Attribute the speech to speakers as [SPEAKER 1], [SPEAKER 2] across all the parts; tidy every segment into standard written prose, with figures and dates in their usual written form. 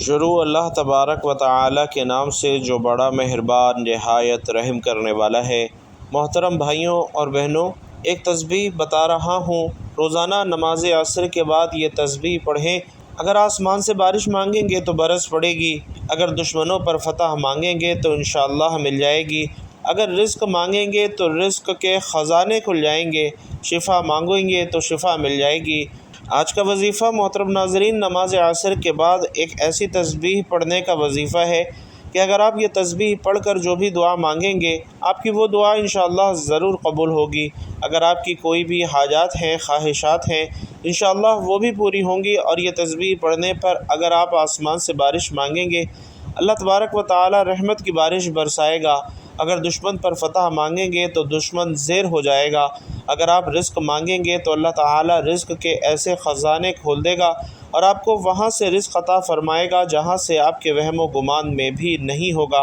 [SPEAKER 1] شروع اللہ تبارک و تعالی کے نام سے جو بڑا مہربان نہایت رحم کرنے والا ہے۔ محترم بھائیوں اور بہنوں، ایک تسبیح بتا رہا ہوں۔ روزانہ نماز عصر کے بعد یہ تسبیح پڑھیں۔ اگر آسمان سے بارش مانگیں گے تو برس پڑے گی، اگر دشمنوں پر فتح مانگیں گے تو انشاءاللہ مل جائے گی، اگر رزق مانگیں گے تو رزق کے خزانے کھل جائیں گے، شفا مانگیں گے تو شفا مل جائے گی۔ آج کا وظیفہ محترم ناظرین، نماز عصر کے بعد ایک ایسی تسبیح پڑھنے کا وظیفہ ہے کہ اگر آپ یہ تسبیح پڑھ کر جو بھی دعا مانگیں گے، آپ کی وہ دعا انشاءاللہ ضرور قبول ہوگی۔ اگر آپ کی کوئی بھی حاجات ہیں، خواہشات ہیں، انشاءاللہ وہ بھی پوری ہوں گی، اور یہ تسبیح پڑھنے پر اگر آپ آسمان سے بارش مانگیں گے، اللہ تبارک و تعالی رحمت کی بارش برسائے گا۔ اگر دشمن پر فتح مانگیں گے تو دشمن زیر ہو جائے گا، اگر آپ رزق مانگیں گے تو اللہ تعالی رزق کے ایسے خزانے کھول دے گا اور آپ کو وہاں سے رزق عطا فرمائے گا جہاں سے آپ کے وہم و گمان میں بھی نہیں ہوگا۔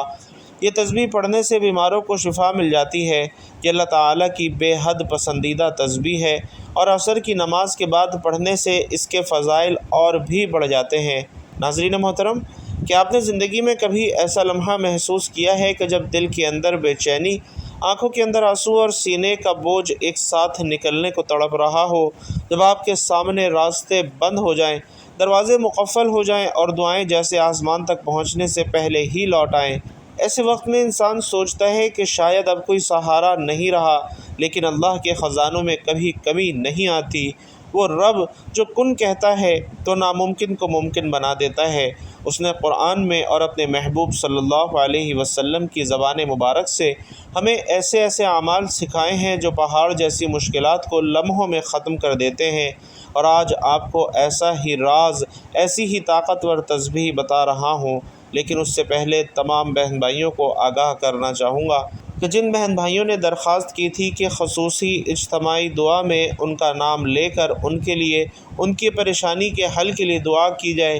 [SPEAKER 1] یہ تسبیح پڑھنے سے بیماروں کو شفا مل جاتی ہے۔ یہ اللہ تعالیٰ کی بے حد پسندیدہ تسبیح ہے، اور عصر کی نماز کے بعد پڑھنے سے اس کے فضائل اور بھی بڑھ جاتے ہیں۔ ناظرین محترم، کیا آپ نے زندگی میں کبھی ایسا لمحہ محسوس کیا ہے کہ جب دل کے اندر بے چینی، آنکھوں کے اندر آنسو اور سینے کا بوجھ ایک ساتھ نکلنے کو تڑپ رہا ہو، جب آپ کے سامنے راستے بند ہو جائیں، دروازے مقفل ہو جائیں اور دعائیں جیسے آسمان تک پہنچنے سے پہلے ہی لوٹ آئیں؟ ایسے وقت میں انسان سوچتا ہے کہ شاید اب کوئی سہارا نہیں رہا، لیکن اللہ کے خزانوں میں کبھی کمی نہیں آتی۔ وہ رب جو کن کہتا ہے تو ناممکن کو ممکن بنا دیتا ہے۔ اس نے قرآن میں اور اپنے محبوب صلی اللہ علیہ وسلم کی زبان مبارک سے ہمیں ایسے ایسے اعمال سکھائے ہیں جو پہاڑ جیسی مشکلات کو لمحوں میں ختم کر دیتے ہیں، اور آج آپ کو ایسا ہی راز، ایسی ہی طاقتور تسبیح بتا رہا ہوں۔ لیکن اس سے پہلے تمام بہن بھائیوں کو آگاہ کرنا چاہوں گا کہ جن بہن بھائیوں نے درخواست کی تھی کہ خصوصی اجتماعی دعا میں ان کا نام لے کر ان کے لیے ان کی پریشانی کے حل کے لیے دعا کی جائے،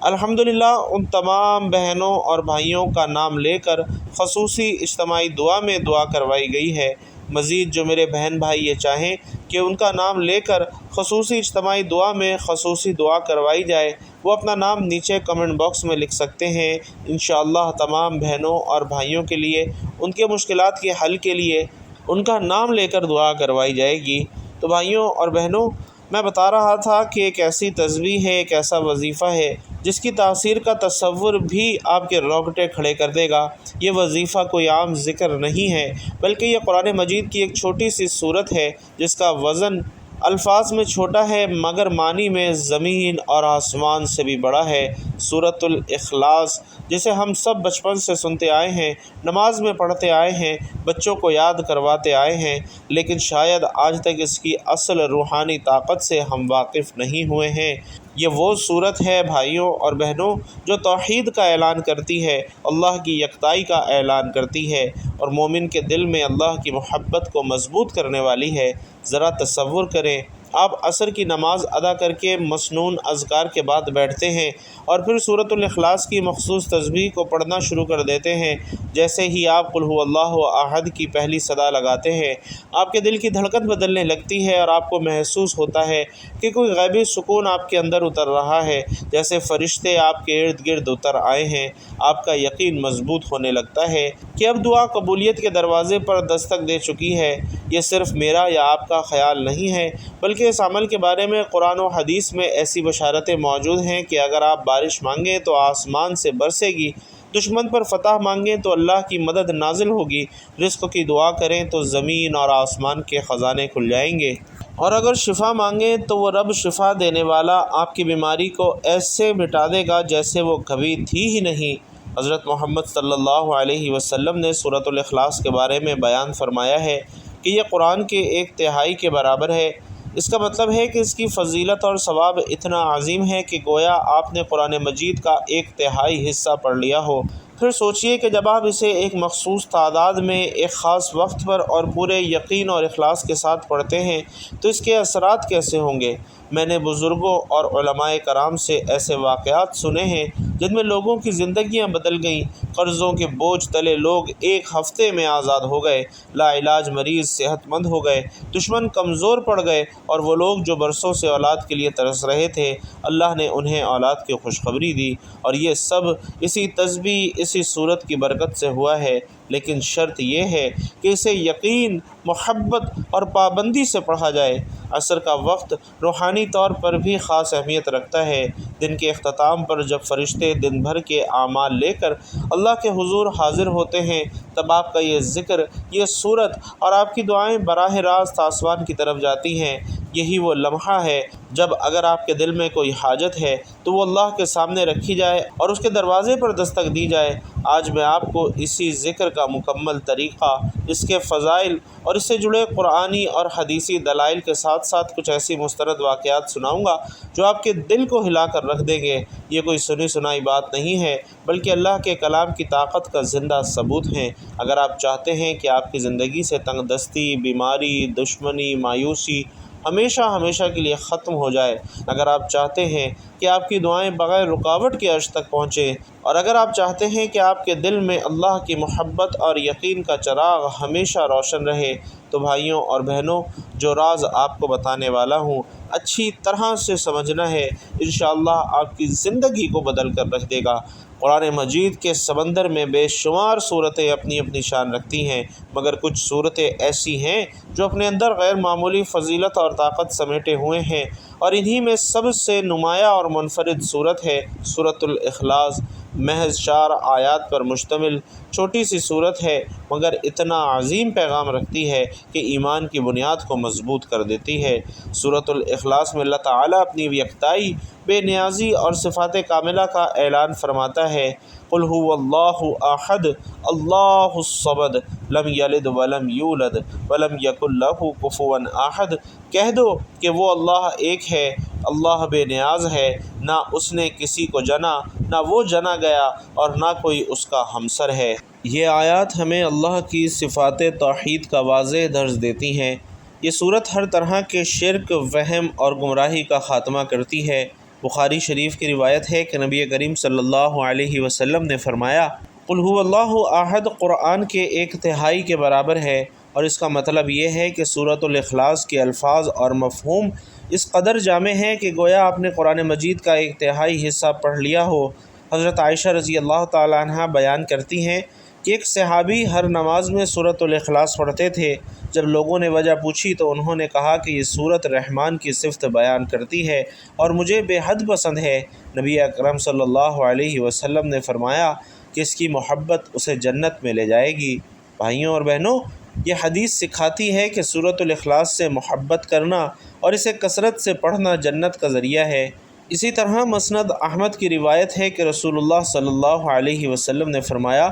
[SPEAKER 1] الحمدللہ ان تمام بہنوں اور بھائیوں کا نام لے کر خصوصی اجتماعی دعا میں دعا کروائی گئی ہے۔ مزید جو میرے بہن بھائی یہ چاہیں کہ ان کا نام لے کر خصوصی اجتماعی دعا میں خصوصی دعا کروائی جائے، وہ اپنا نام نیچے کمنٹ باکس میں لکھ سکتے ہیں۔ انشاءاللہ تمام بہنوں اور بھائیوں کے لیے ان کے مشکلات کے حل کے لیے ان کا نام لے کر دعا کروائی جائے گی۔ تو بھائیوں اور بہنوں، میں بتا رہا تھا کہ ایک ایسی تسبیح ہے، ایک ایسا وظیفہ ہے جس کی تاثیر کا تصور بھی آپ کے رونگٹے کھڑے کر دے گا۔ یہ وظیفہ کوئی عام ذکر نہیں ہے، بلکہ یہ قرآن مجید کی ایک چھوٹی سی سورت ہے جس کا وزن الفاظ میں چھوٹا ہے مگر معنی میں زمین اور آسمان سے بھی بڑا ہے۔ سورۃ الاخلاص، جسے ہم سب بچپن سے سنتے آئے ہیں، نماز میں پڑھتے آئے ہیں، بچوں کو یاد کرواتے آئے ہیں، لیکن شاید آج تک اس کی اصل روحانی طاقت سے ہم واقف نہیں ہوئے ہیں۔ یہ وہ صورت ہے بھائیوں اور بہنوں جو توحید کا اعلان کرتی ہے، اللہ کی یکتائی کا اعلان کرتی ہے، اور مومن کے دل میں اللہ کی محبت کو مضبوط کرنے والی ہے۔ ذرا تصور کریں، آپ عصر کی نماز ادا کر کے مسنون اذکار کے بعد بیٹھتے ہیں اور پھر سورۃ الاخلاص کی مخصوص تسبیح کو پڑھنا شروع کر دیتے ہیں۔ جیسے ہی آپ قل هو اللہ احد کی پہلی صدا لگاتے ہیں، آپ کے دل کی دھڑکن بدلنے لگتی ہے اور آپ کو محسوس ہوتا ہے کہ کوئی غیبی سکون آپ کے اندر اتر رہا ہے، جیسے فرشتے آپ کے ارد گرد اتر آئے ہیں۔ آپ کا یقین مضبوط ہونے لگتا ہے کہ اب دعا قبولیت کے دروازے پر دستک دے چکی ہے۔ یہ صرف میرا یا آپ کا خیال نہیں ہے، بلکہ اس عمل کے بارے میں قرآن و حدیث میں ایسی بشارتیں موجود ہیں کہ اگر آپ بارش مانگیں تو آسمان سے برسے گی، دشمن پر فتح مانگیں تو اللہ کی مدد نازل ہوگی، رزق کی دعا کریں تو زمین اور آسمان کے خزانے کھل جائیں گے، اور اگر شفا مانگیں تو وہ رب شفا دینے والا آپ کی بیماری کو ایسے مٹا دے گا جیسے وہ کبھی تھی ہی نہیں۔ حضرت محمد صلی اللہ علیہ وسلم نے سورۃ الاخلاص کے بارے میں بیان فرمایا ہے کہ یہ قرآن کے 1/3 کے برابر ہے۔ اس کا مطلب ہے کہ اس کی فضیلت اور ثواب اتنا عظیم ہے کہ گویا آپ نے قرآن مجید کا 1/3 حصہ پڑھ لیا ہو۔ پھر سوچئے کہ جب آپ اسے ایک مخصوص تعداد میں ایک خاص وقت پر اور پورے یقین اور اخلاص کے ساتھ پڑھتے ہیں تو اس کے اثرات کیسے ہوں گے۔ میں نے بزرگوں اور علماء کرام سے ایسے واقعات سنے ہیں جن میں لوگوں کی زندگیاں بدل گئیں۔ قرضوں کے بوجھ تلے لوگ ایک ہفتے میں آزاد ہو گئے، لا علاج مریض صحت مند ہو گئے، دشمن کمزور پڑ گئے، اور وہ لوگ جو برسوں سے اولاد کے لیے ترس رہے تھے اللہ نے انہیں اولاد کی خوشخبری دی، اور یہ سب اسی تسبیح، اسی صورت کی برکت سے ہوا ہے۔ لیکن شرط یہ ہے کہ اسے یقین، محبت اور پابندی سے پڑھا جائے۔ عصر کا وقت روحانی طور پر بھی خاص اہمیت رکھتا ہے۔ دن کے اختتام پر جب فرشتے دن بھر کے اعمال لے کر اللہ کے حضور حاضر ہوتے ہیں، تب آپ کا یہ ذکر، یہ صورت اور آپ کی دعائیں براہ راست آسمان کی طرف جاتی ہیں۔ یہی وہ لمحہ ہے جب اگر آپ کے دل میں کوئی حاجت ہے تو وہ اللہ کے سامنے رکھی جائے اور اس کے دروازے پر دستک دی جائے۔ آج میں آپ کو اسی ذکر کا مکمل طریقہ، اس کے فضائل اور اس سے جڑے قرآنی اور حدیثی دلائل کے ساتھ ساتھ کچھ ایسی مستند واقعات سناؤں گا جو آپ کے دل کو ہلا کر رکھ دیں گے۔ یہ کوئی سنی سنائی بات نہیں ہے بلکہ اللہ کے کلام کی طاقت کا زندہ ثبوت ہیں۔ اگر آپ چاہتے ہیں کہ آپ کی زندگی سے تنگ دستی، بیماری، دشمنی، مایوسی ہمیشہ ہمیشہ کے لیے ختم ہو جائے، اگر آپ چاہتے ہیں کہ آپ کی دعائیں بغیر رکاوٹ کے عرش تک پہنچیں، اور اگر آپ چاہتے ہیں کہ آپ کے دل میں اللہ کی محبت اور یقین کا چراغ ہمیشہ روشن رہے، تو بھائیوں اور بہنوں، جو راز آپ کو بتانے والا ہوں اچھی طرح سے سمجھنا ہے، انشاءاللہ آپ کی زندگی کو بدل کر رکھ دے گا۔ قرآن مجید کے سمندر میں بے شمار صورتیں اپنی اپنی شان رکھتی ہیں، مگر کچھ صورتیں ایسی ہیں جو اپنے اندر غیر معمولی فضیلت اور طاقت سمیٹے ہوئے ہیں، اور انہی میں سب سے نمایاں اور منفرد صورت ہے سورۃ الاخلاص۔ محض 4 آیات پر مشتمل چھوٹی سی صورت ہے، مگر اتنا عظیم پیغام رکھتی ہے کہ ایمان کی بنیاد کو مضبوط کر دیتی ہے۔ سورۃ الاخلاص میں اللہ تعالیٰ اپنی یکتائی، بے نیازی اور صفات کاملہ کا اعلان فرماتا ہے۔ قل هو اللہ احد اللہ الصمد لم یلد ولم یولد ولم یکن لہ کفوا احد۔ کہہ دو کہ وہ اللہ ایک ہے، اللہ بے نیاز ہے، نہ اس نے کسی کو جنا، نہ وہ جنا گیا، اور نہ کوئی اس کا ہمسر ہے۔ یہ آیات ہمیں اللہ کی صفات توحید کا واضح درس دیتی ہیں۔ یہ صورت ہر طرح کے شرک، وہم اور گمراہی کا خاتمہ کرتی ہے۔ بخاری شریف کی روایت ہے کہ نبی کریم صلی اللہ علیہ وسلم نے فرمایا، قل هو اللہ احد قرآن کے 1/3 کے برابر ہے، اور اس کا مطلب یہ ہے کہ سورۃ الاخلاص کے الفاظ اور مفہوم اس قدر جامع ہیں کہ گویا آپ نے قرآن مجید کا 1/3 حصہ پڑھ لیا ہو۔ حضرت عائشہ رضی اللہ تعالیٰ عنہ بیان کرتی ہیں کہ ایک صحابی ہر نماز میں سورۃ الاخلاص پڑھتے تھے۔ جب لوگوں نے وجہ پوچھی تو انہوں نے کہا کہ یہ سورت رحمان کی صفت بیان کرتی ہے اور مجھے بے حد پسند ہے۔ نبی اکرم صلی اللہ علیہ وسلم نے فرمایا کہ اس کی محبت اسے جنت میں لے جائے گی۔ بھائیوں اور بہنوں، یہ حدیث سکھاتی ہے کہ سورۃ الاخلاص سے محبت کرنا اور اسے کثرت سے پڑھنا جنت کا ذریعہ ہے۔ اسی طرح مسند احمد کی روایت ہے کہ رسول اللہ صلی اللہ علیہ وسلم نے فرمایا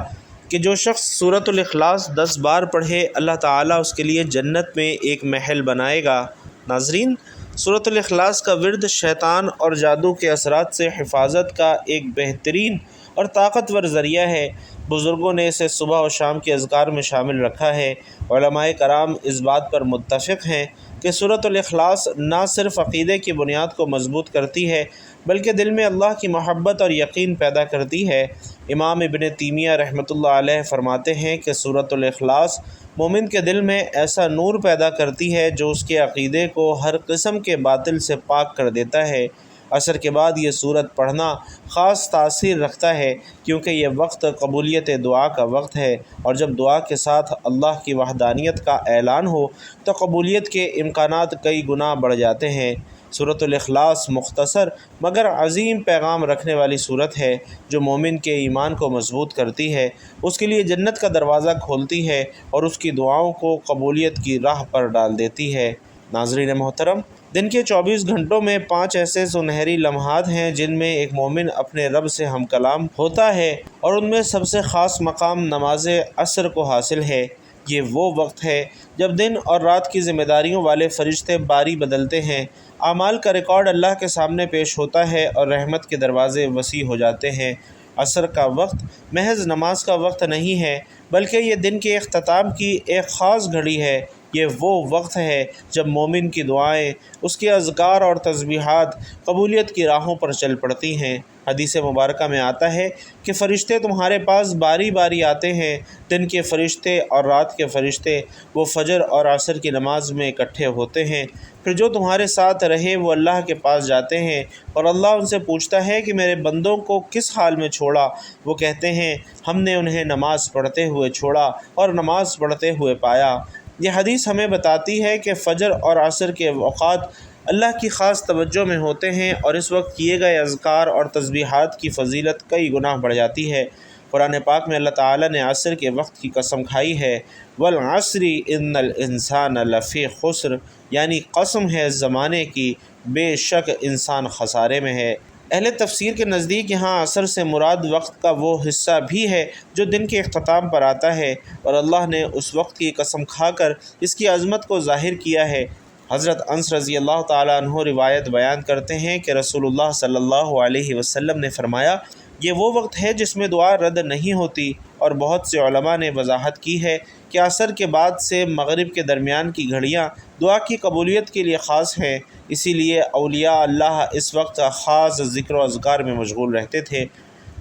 [SPEAKER 1] کہ جو شخص سورۃ الاخلاص 10 بار پڑھے، اللہ تعالیٰ اس کے لیے جنت میں ایک محل بنائے گا۔ ناظرین، سورۃ الاخلاص کا ورد شیطان اور جادو کے اثرات سے حفاظت کا ایک بہترین اور طاقتور ذریعہ ہے۔ بزرگوں نے اسے صبح و شام کے اذکار میں شامل رکھا ہے۔ علماء کرام اس بات پر متفق ہیں کہ سورۃ الاخلاص نہ صرف عقیدے کی بنیاد کو مضبوط کرتی ہے بلکہ دل میں اللہ کی محبت اور یقین پیدا کرتی ہے۔ امام ابن تیمیہ رحمۃ اللہ علیہ فرماتے ہیں کہ سورۃ الاخلاص مومن کے دل میں ایسا نور پیدا کرتی ہے جو اس کے عقیدے کو ہر قسم کے باطل سے پاک کر دیتا ہے۔ عصر کے بعد یہ سورت پڑھنا خاص تاثیر رکھتا ہے کیونکہ یہ وقت قبولیت دعا کا وقت ہے، اور جب دعا کے ساتھ اللہ کی وحدانیت کا اعلان ہو تو قبولیت کے امکانات کئی گنا بڑھ جاتے ہیں۔ سورۃ الاخلاص مختصر مگر عظیم پیغام رکھنے والی صورت ہے جو مومن کے ایمان کو مضبوط کرتی ہے، اس کے لیے جنت کا دروازہ کھولتی ہے اور اس کی دعاؤں کو قبولیت کی راہ پر ڈال دیتی ہے۔ ناظرین محترم، دن کے 24 گھنٹوں میں 5 ایسے سنہری لمحات ہیں جن میں ایک مومن اپنے رب سے ہم کلام ہوتا ہے، اور ان میں سب سے خاص مقام نماز عصر کو حاصل ہے۔ یہ وہ وقت ہے جب دن اور رات کی ذمہ داریوں والے فرشتے باری بدلتے ہیں، اعمال کا ریکارڈ اللہ کے سامنے پیش ہوتا ہے اور رحمت کے دروازے وسیع ہو جاتے ہیں۔ عصر کا وقت محض نماز کا وقت نہیں ہے بلکہ یہ دن کے اختتام کی ایک خاص گھڑی ہے۔ یہ وہ وقت ہے جب مومن کی دعائیں، اس کے اذکار اور تسبیحات قبولیت کی راہوں پر چل پڑتی ہیں۔ حدیث مبارکہ میں آتا ہے کہ فرشتے تمہارے پاس باری باری آتے ہیں، دن کے فرشتے اور رات کے فرشتے، وہ فجر اور عصر کی نماز میں اکٹھے ہوتے ہیں، پھر جو تمہارے ساتھ رہے وہ اللہ کے پاس جاتے ہیں اور اللہ ان سے پوچھتا ہے کہ میرے بندوں کو کس حال میں چھوڑا؟ وہ کہتے ہیں ہم نے انہیں نماز پڑھتے ہوئے چھوڑا اور نماز پڑھتے ہوئے پایا۔ یہ حدیث ہمیں بتاتی ہے کہ فجر اور عصر کے اوقات اللہ کی خاص توجہ میں ہوتے ہیں اور اس وقت کیے گئے اذکار اور تسبیحات کی فضیلت کئی گنا بڑھ جاتی ہے۔ قرآن پاک میں اللہ تعالیٰ نے عصر کے وقت کی قسم کھائی ہے، والعصر ان الانسان لفی خسر، یعنی قسم ہے زمانے کی، بے شک انسان خسارے میں ہے۔ اہل تفسیر کے نزدیک یہاں عصر سے مراد وقت کا وہ حصہ بھی ہے جو دن کے اختتام پر آتا ہے، اور اللہ نے اس وقت کی قسم کھا کر اس کی عظمت کو ظاہر کیا ہے۔ حضرت انس رضی اللہ تعالیٰ عنہ روایت بیان کرتے ہیں کہ رسول اللہ صلی اللہ علیہ وسلم نے فرمایا، یہ وہ وقت ہے جس میں دعا رد نہیں ہوتی، اور بہت سے علماء نے وضاحت کی ہے کہ عصر کے بعد سے مغرب کے درمیان کی گھڑیاں دعا کی قبولیت کے لیے خاص ہیں، اسی لیے اولیاء اللہ اس وقت خاص ذکر و اذکار میں مشغول رہتے تھے۔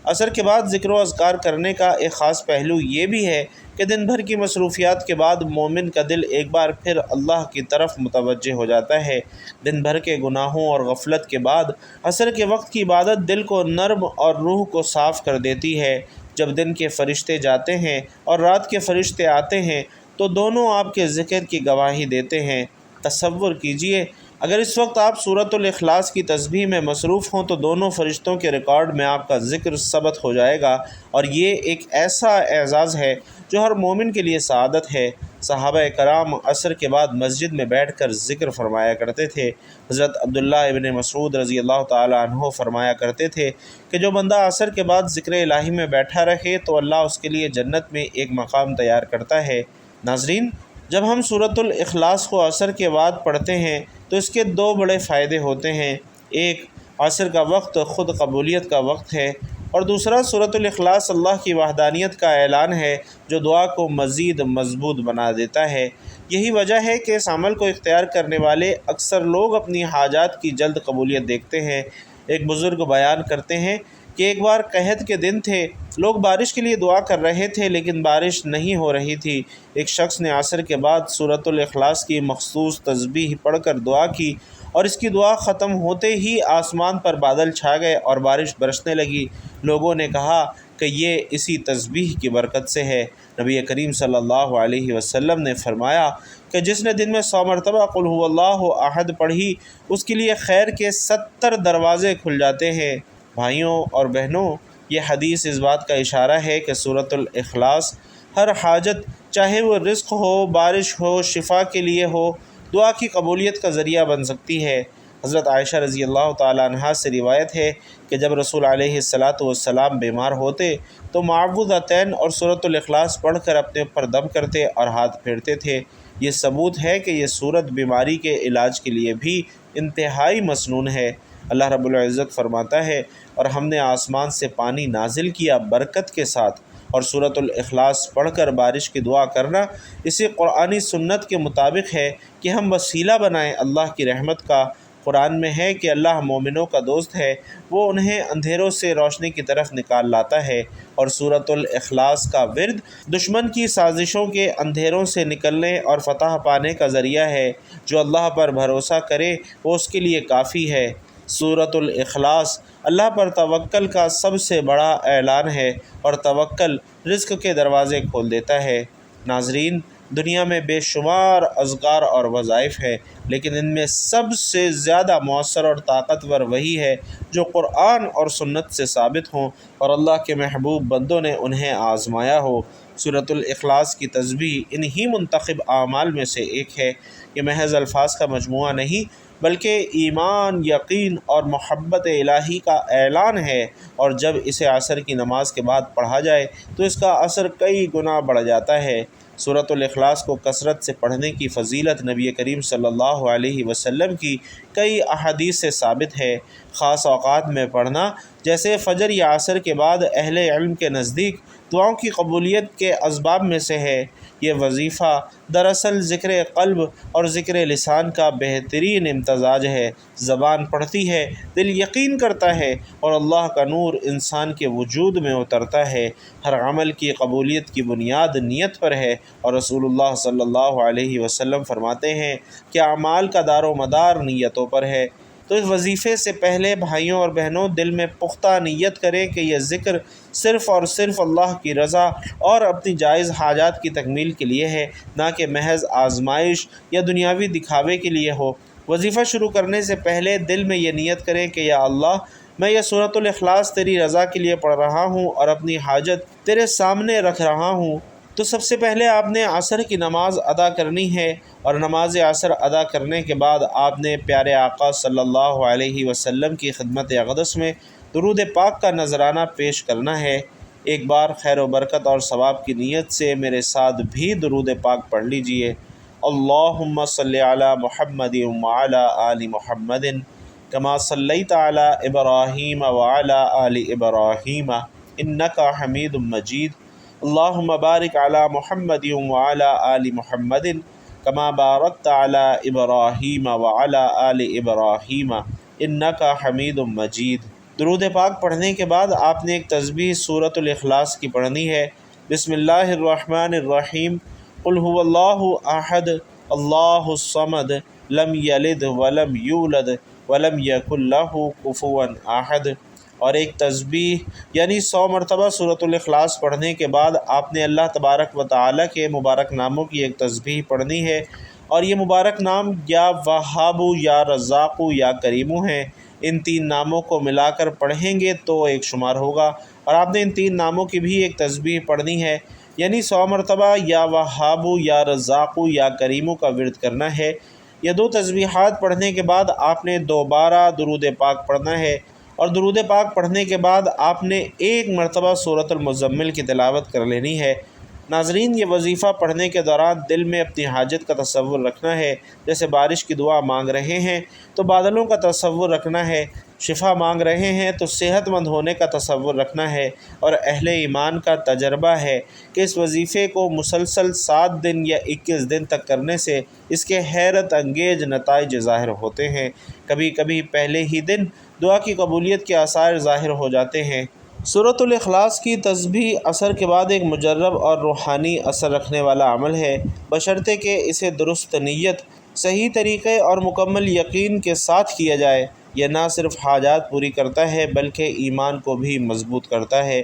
[SPEAKER 1] عصر کے بعد ذکر و اذکار کرنے کا ایک خاص پہلو یہ بھی ہے کہ دن بھر کی مصروفیات کے بعد مومن کا دل ایک بار پھر اللہ کی طرف متوجہ ہو جاتا ہے۔ دن بھر کے گناہوں اور غفلت کے بعد عصر کے وقت کی عبادت دل کو نرم اور روح کو صاف کر دیتی ہے۔ جب دن کے فرشتے جاتے ہیں اور رات کے فرشتے آتے ہیں تو دونوں آپ کے ذکر کی گواہی دیتے ہیں۔ تصور کیجئے اگر اس وقت آپ سورۃ الاخلاص کی تسبیح میں مصروف ہوں تو دونوں فرشتوں کے ریکارڈ میں آپ کا ذکر ثبت ہو جائے گا، اور یہ ایک ایسا اعزاز ہے جو ہر مومن کے لیے سعادت ہے۔ صحابہ کرام عصر کے بعد مسجد میں بیٹھ کر ذکر فرمایا کرتے تھے۔ حضرت عبداللہ ابن مسعود رضی اللہ تعالیٰ عنہ فرمایا کرتے تھے کہ جو بندہ عصر کے بعد ذکر الہی میں بیٹھا رہے تو اللہ اس کے لیے جنت میں ایک مقام تیار کرتا ہے۔ ناظرین، جب ہم سورۃ الاخلاص کو عصر کے بعد پڑھتے ہیں تو اس کے دو بڑے فائدے ہوتے ہیں۔ ایک، عصر کا وقت خود قبولیت کا وقت ہے، اور دوسرا سورۃ الاخلاص اللہ کی وحدانیت کا اعلان ہے جو دعا کو مزید مضبوط بنا دیتا ہے۔ یہی وجہ ہے کہ اس عمل کو اختیار کرنے والے اکثر لوگ اپنی حاجات کی جلد قبولیت دیکھتے ہیں۔ ایک بزرگ بیان کرتے ہیں کہ ایک بار قحط کے دن تھے، لوگ بارش کے لیے دعا کر رہے تھے لیکن بارش نہیں ہو رہی تھی۔ ایک شخص نے عصر کے بعد سورۃ الاخلاص کی مخصوص تسبیح پڑھ کر دعا کی، اور اس کی دعا ختم ہوتے ہی آسمان پر بادل چھا گئے اور بارش برسنے لگی۔ لوگوں نے کہا کہ یہ اسی تسبیح کی برکت سے ہے۔ نبی کریم صلی اللہ علیہ وسلم نے فرمایا کہ جس نے دن میں 100 مرتبہ قل هو اللہ احد پڑھی، اس کے لیے خیر کے 70 دروازے کھل جاتے ہیں۔ بھائیوں اور بہنوں، یہ حدیث اس بات کا اشارہ ہے کہ سورۃ الاخلاص ہر حاجت، چاہے وہ رزق ہو، بارش ہو، شفا کے لیے ہو، دعا کی قبولیت کا ذریعہ بن سکتی ہے۔ حضرت عائشہ رضی اللہ تعالیٰ عنہا سے روایت ہے کہ جب رسول علیہ السلام بیمار ہوتے تو معوذتین اور سورۃ الاخلاص پڑھ کر اپنے اوپر دم کرتے اور ہاتھ پھیرتے تھے۔ یہ ثبوت ہے کہ یہ سورت بیماری کے علاج کے لیے بھی انتہائی مسنون ہے۔ اللہ رب العزت فرماتا ہے، اور ہم نے آسمان سے پانی نازل کیا برکت کے ساتھ، اور سورۃ الاخلاص پڑھ کر بارش کی دعا کرنا اسی قرآنی سنت کے مطابق ہے کہ ہم وسیلہ بنائیں اللہ کی رحمت کا۔ قرآن میں ہے کہ اللہ مومنوں کا دوست ہے، وہ انہیں اندھیروں سے روشنی کی طرف نکال لاتا ہے، اور سورۃ الاخلاص کا ورد دشمن کی سازشوں کے اندھیروں سے نکلنے اور فتح پانے کا ذریعہ ہے۔ جو اللہ پر بھروسہ کرے وہ اس کے لیے کافی ہے۔ سورۃ الاخلاص اللہ پر توکل کا سب سے بڑا اعلان ہے، اور توکل رزق کے دروازے کھول دیتا ہے۔ ناظرین، دنیا میں بے شمار اذکار اور وظائف ہے، لیکن ان میں سب سے زیادہ مؤثر اور طاقتور وہی ہے جو قرآن اور سنت سے ثابت ہوں اور اللہ کے محبوب بندوں نے انہیں آزمایا ہو۔ سورۃ الاخلاص کی تسبیح انہی منتخب اعمال میں سے ایک ہے۔ یہ محض الفاظ کا مجموعہ نہیں بلکہ ایمان، یقین اور محبت الہی کا اعلان ہے، اور جب اسے عصر کی نماز کے بعد پڑھا جائے تو اس کا اثر کئی گنا بڑھ جاتا ہے۔ سورۃ الاخلاص کو کثرت سے پڑھنے کی فضیلت نبی کریم صلی اللہ علیہ وسلم کی کئی احادیث سے ثابت ہے۔ خاص اوقات میں پڑھنا جیسے فجر یا عصر کے بعد اہل علم کے نزدیک دعاؤں کی قبولیت کے اسباب میں سے ہے۔ یہ وظیفہ دراصل ذکر قلب اور ذکر لسان کا بہترین امتزاج ہے۔ زبان پڑھتی ہے، دل یقین کرتا ہے اور اللہ کا نور انسان کے وجود میں اترتا ہے۔ ہر عمل کی قبولیت کی بنیاد نیت پر ہے، اور رسول اللہ صلی اللہ علیہ وسلم فرماتے ہیں کہ اعمال کا دار و مدار نیتوں پر ہے۔ تو اس وظیفے سے پہلے بھائیوں اور بہنوں دل میں پختہ نیت کریں کہ یہ ذکر صرف اور صرف اللہ کی رضا اور اپنی جائز حاجات کی تکمیل کے لیے ہے، نہ کہ محض آزمائش یا دنیاوی دکھاوے کے لیے ہو۔ وظیفہ شروع کرنے سے پہلے دل میں یہ نیت کریں کہ یا اللہ، میں یہ سورۃ الاخلاص تیری رضا کے لیے پڑھ رہا ہوں اور اپنی حاجت تیرے سامنے رکھ رہا ہوں۔ تو سب سے پہلے آپ نے عصر کی نماز ادا کرنی ہے، اور نماز عصر ادا کرنے کے بعد آپ نے پیارے آقا صلی اللہ علیہ وسلم کی خدمت اقدس میں درود پاک کا نذرانہ پیش کرنا ہے۔ ایک بار خیر و برکت اور ثواب کی نیت سے میرے ساتھ بھی درود پاک پڑھ لیجئے۔ اللہم صلی علی محمد وعلی آل محمد کما صلیت علی ابراہیم وعلی آل ابراہیم انک حمید مجید۔ اللہم بارک علی محمد وعلی آل محمد کما بارکت علی ابراہیم وعلی آل ابراہیم انک حمید مجید۔ درود پاک پڑھنے کے بعد آپ نے ایک تسبیح سورۃ الاخلاص کی پڑھنی ہے۔ بسم اللہ الرحمن الرحیم، قل هو اللہ احد اللہ الصمد لم یلد ولم یولد ولم یکن لہ کفوا احد۔ اور ایک تسبیح یعنی 100 مرتبہ سورۃ الاخلاص پڑھنے کے بعد آپ نے اللہ تبارک و تعالیٰ کے مبارک ناموں کی ایک تسبیح پڑھنی ہے، اور یہ مبارک نام یا وہاب یا رزاق یا کریم ہیں۔ ان 3 ناموں کو ملا کر پڑھیں گے تو ایک شمار ہوگا، اور آپ نے ان 3 ناموں کی بھی ایک تسبیح پڑھنی ہے، یعنی 100 مرتبہ یا وہاب یا رزاق یا کریم کا ورد کرنا ہے۔ یہ 2 تسبیحات پڑھنے کے بعد آپ نے دوبارہ درود پاک پڑھنا ہے، اور درود پاک پڑھنے کے بعد آپ نے 1 مرتبہ سورۃ المزمل کی تلاوت کر لینی ہے۔ ناظرین، یہ وظیفہ پڑھنے کے دوران دل میں اپنی حاجت کا تصور رکھنا ہے۔ جیسے بارش کی دعا مانگ رہے ہیں تو بادلوں کا تصور رکھنا ہے، شفا مانگ رہے ہیں تو صحت مند ہونے کا تصور رکھنا ہے، اور اہل ایمان کا تجربہ ہے کہ اس وظیفے کو مسلسل 7 دن یا 21 دن تک کرنے سے اس کے حیرت انگیز نتائج ظاہر ہوتے ہیں۔ کبھی کبھی پہلے ہی دن دعا کی قبولیت کے آثار ظاہر ہو جاتے ہیں۔ سورۃ الاخلاص کی تسبیح عصر کے بعد ایک مجرب اور روحانی اثر رکھنے والا عمل ہے، بشرطے کہ اسے درست نیت، صحیح طریقے اور مکمل یقین کے ساتھ کیا جائے۔ یہ نہ صرف حاجات پوری کرتا ہے بلکہ ایمان کو بھی مضبوط کرتا ہے۔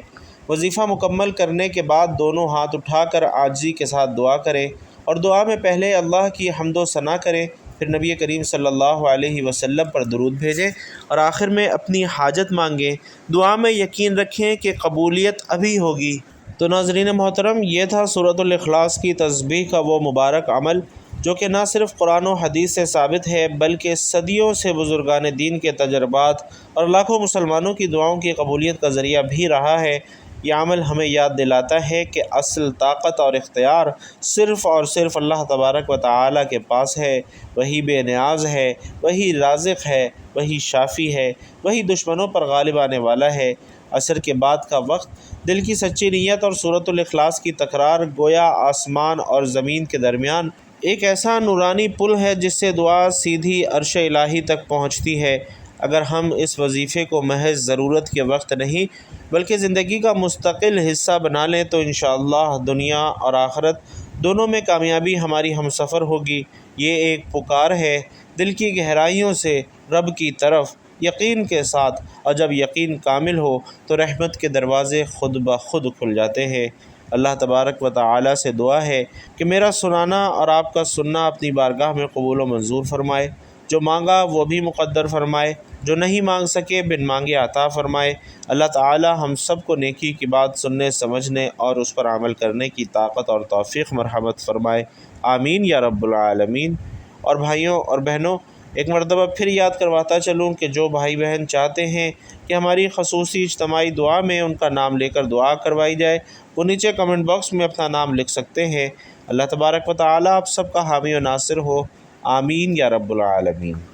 [SPEAKER 1] وظیفہ مکمل کرنے کے بعد دونوں ہاتھ اٹھا کر عاجزی کے ساتھ دعا کریں، اور دعا میں پہلے اللہ کی حمد و ثنا کریں، پھر نبی کریم صلی اللہ علیہ وسلم پر درود بھیجیں، اور آخر میں اپنی حاجت مانگیں۔ دعا میں یقین رکھیں کہ قبولیت ابھی ہوگی۔ تو ناظرین محترم، یہ تھا سورۃ الاخلاص کی تسبیح کا وہ مبارک عمل جو کہ نہ صرف قرآن و حدیث سے ثابت ہے بلکہ صدیوں سے بزرگان دین کے تجربات اور لاکھوں مسلمانوں کی دعاؤں کی قبولیت کا ذریعہ بھی رہا ہے۔ یہ عمل ہمیں یاد دلاتا ہے کہ اصل طاقت اور اختیار صرف اور صرف اللہ تبارک و تعالیٰ کے پاس ہے۔ وہی بے نیاز ہے، وہی رازق ہے، وہی شافی ہے، وہی دشمنوں پر غالب آنے والا ہے۔ عصر کے بعد کا وقت دل کی سچی نیت اور سورۃ الاخلاص کی تکرار گویا آسمان اور زمین کے درمیان ایک ایسا نورانی پل ہے جس سے دعا سیدھی عرش الہی تک پہنچتی ہے۔ اگر ہم اس وظیفے کو محض ضرورت کے وقت نہیں بلکہ زندگی کا مستقل حصہ بنا لیں تو انشاءاللہ دنیا اور آخرت دونوں میں کامیابی ہماری ہم سفر ہوگی۔ یہ ایک پکار ہے دل کی گہرائیوں سے رب کی طرف یقین کے ساتھ، اور جب یقین کامل ہو تو رحمت کے دروازے خود بخود کھل جاتے ہیں۔ اللہ تبارک و تعالیٰ سے دعا ہے کہ میرا سنانا اور آپ کا سننا اپنی بارگاہ میں قبول و منظور فرمائے۔ جو مانگا وہ بھی مقدر فرمائے، جو نہیں مانگ سکے بن مانگے عطا فرمائے۔ اللہ تعالیٰ ہم سب کو نیکی کی بات سننے، سمجھنے اور اس پر عمل کرنے کی طاقت اور توفیق مرحمت فرمائے، آمین یا رب العالمین۔ اور بھائیوں اور بہنوں، ایک مرتبہ پھر یاد کرواتا چلوں کہ جو بھائی بہن چاہتے ہیں کہ ہماری خصوصی اجتماعی دعا میں ان کا نام لے کر دعا کروائی جائے، وہ نیچے کمنٹ باکس میں اپنا نام لکھ سکتے ہیں۔ اللہ تبارک و تعالی آپ سب کا حامی و ناصر ہو، آمین یا رب العالمین۔